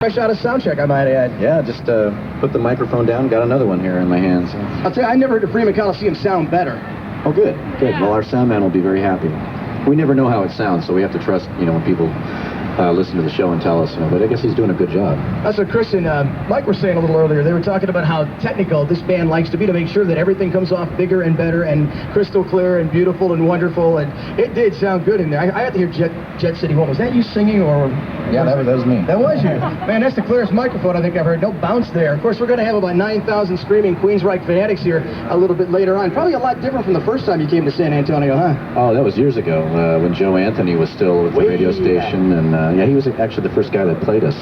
Fresh out of sound check, I might add. Yeah, just put the microphone down, got another one here in my hands. I'll tell you, I never heard the Freeman Coliseum sound better. Oh, good, good. Well, our sound man will be very happy. We never know how it sounds, so we have to trust, when people listen to the show and tell us, but I guess he's doing a good job. That's what Chris and Mike were saying a little earlier. They were talking about how technical this band likes to be to make sure that everything comes off bigger and better and crystal clear and beautiful and wonderful, and it did sound good in there. I had to hear Jet City One. Was that you singing, or...? Yeah, that was me. That was you. Man, that's the clearest microphone I think I've heard. No bounce there. Of course, we're going to have about 9,000 screaming Queensrÿche fanatics here a little bit later on. Probably a lot different from the first time you came to San Antonio, huh? Oh, that was years ago when Joe Anthony was still with the radio station, and yeah, he was actually the first guy that played us,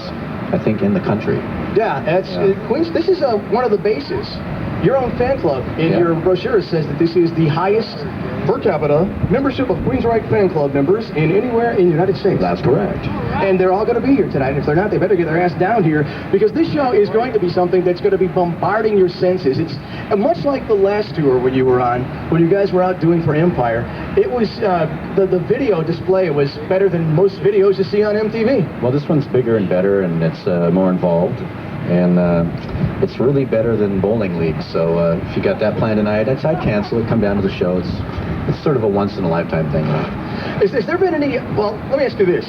I think, in the country. Yeah, that's Queens. This is one of the bases. Your own fan club in your brochure says that this is the highest per capita membership of Queensrÿche fan club members in anywhere in the United States. That's correct. And they're all going to be here tonight. And if they're not, they better get their ass down here, because this show is going to be something that's going to be bombarding your senses. It's much like the last tour when you were on, when you guys were out doing for Empire. It was, the video display was better than most videos you see on MTV. Well, this one's bigger and better, and it's more involved. And it's really better than bowling leagues. So if you got that plan tonight, I'd cancel it, come down to the show. It's sort of a once-in-a-lifetime thing. Has there been any... Well, let me ask you this.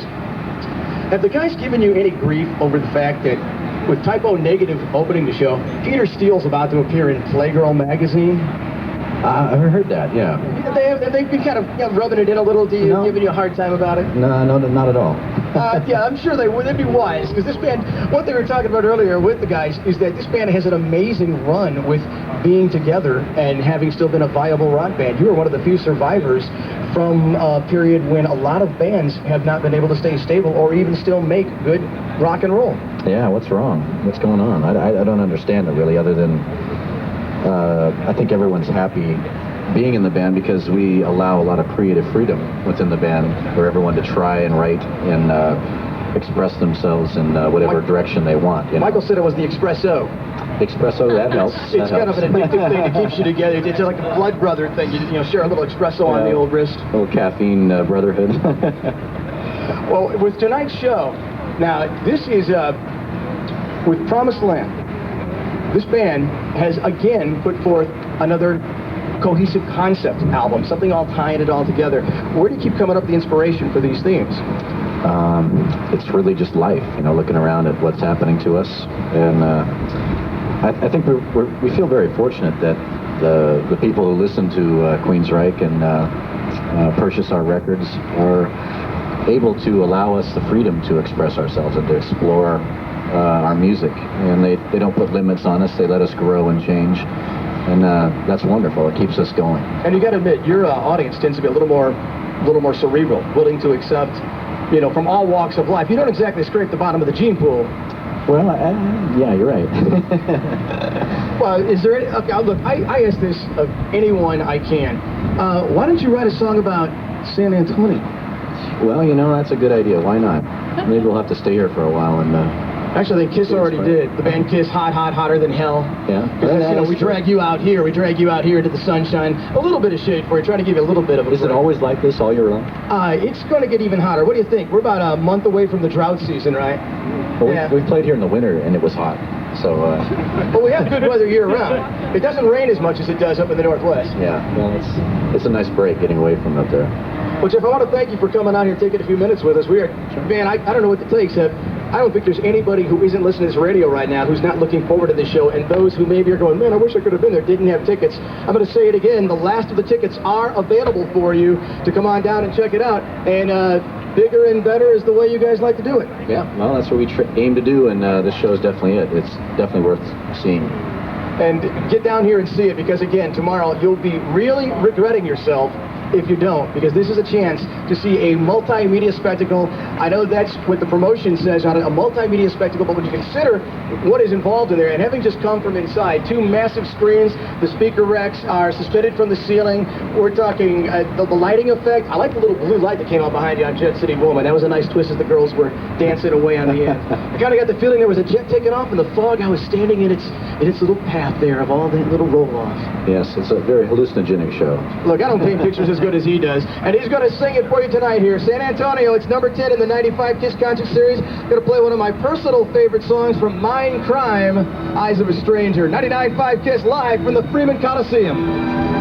Have the guys given you any grief over the fact that with Typo Negative opening the show, Peter Steele's about to appear in Playgirl magazine? I've heard that, yeah. Have they been kind of rubbing it in a little to you, giving you a hard time about it? No, not at all. Yeah, I'm sure they would. They'd be wise, because this band, one thing we were talking about earlier with the guys, is that this band has an amazing run with being together and having still been a viable rock band. You were one of the few survivors from a period when a lot of bands have not been able to stay stable or even still make good rock and roll. Yeah, what's wrong? What's going on? I don't understand it, really, other than I think everyone's happy being in the band because we allow a lot of creative freedom within the band for everyone to try and write and express themselves in whatever direction they want. Michael said it was the espresso. Espresso, that helps. It's kind of an addictive thing that keeps you together. It's like a blood brother thing. You share a little espresso on the old wrist. A little caffeine brotherhood. Well, with tonight's show, now this is with Promised Land. This band has again put forth another cohesive concept album, something all tying it all together. Where do you keep coming up with the inspiration for these themes? It's really just life, looking around at what's happening to us, and I think we feel very fortunate that the people who listen to Queensrÿche and purchase our records are able to allow us the freedom to express ourselves and to explore our music, and they don't put limits on us. They let us grow and change, and that's wonderful. It keeps us going. And you got to admit, your audience tends to be a little more cerebral, willing to accept, from all walks of life. You don't exactly scrape the bottom of the gene pool. Well, yeah, you're right. Well, is there any... Okay, look, I ask this of anyone I can. Why don't you write a song about San Antonio? Well, that's a good idea. Why not? Maybe we'll have to stay here for a while and... Actually, Kiss already did. The band Kiss, Hot, Hot, Hotter Than Hell. Yeah. Because, we drag you out here. We drag you out here into the sunshine. A little bit of shade for you, trying to give you a little bit of a break. Is it always like this all year long? It's going to get even hotter. What do you think? We're about a month away from the drought season, right? Well, we played here in the winter, and it was hot. So, Well, we have good weather year-round. It doesn't rain as much as it does up in the Northwest. Yeah, well, it's a nice break getting away from up there. Well, Jeff, I want to thank you for coming out here and taking a few minutes with us. Man, I don't know what to tell you, except I don't think there's anybody who isn't listening to this radio right now who's not looking forward to this show, and those who maybe are going, man, I wish I could have been there, didn't have tickets. I'm going to say it again. The last of the tickets are available for you to come on down and check it out, and bigger and better is the way you guys like to do it. Yeah, well, that's what we aim to do, and this show is definitely it. It's definitely worth seeing. And get down here and see it, because, again, tomorrow you'll be really regretting yourself if you don't, because this is a chance to see a multimedia spectacle. I know that's what the promotion says on it, a multimedia spectacle, but when you consider what is involved in there, and having just come from inside, 2 massive screens, the speaker racks are suspended from the ceiling, we're talking the lighting effect. I like the little blue light that came out behind you on Jet City Woman. That was a nice twist as the girls were dancing away on the end. I kind of got the feeling there was a jet taking off in the fog. I was standing in its little path there of all that little roll-off. Yes, it's a very hallucinogenic show. Look, I don't paint pictures as good as he does, and he's going to sing it for you tonight here. San Antonio, it's number 10 in the 95 Kiss concert series. Gonna play one of my personal favorite songs from Mind Crime, Eyes of a Stranger. 99.5 Kiss live from the Freeman Coliseum.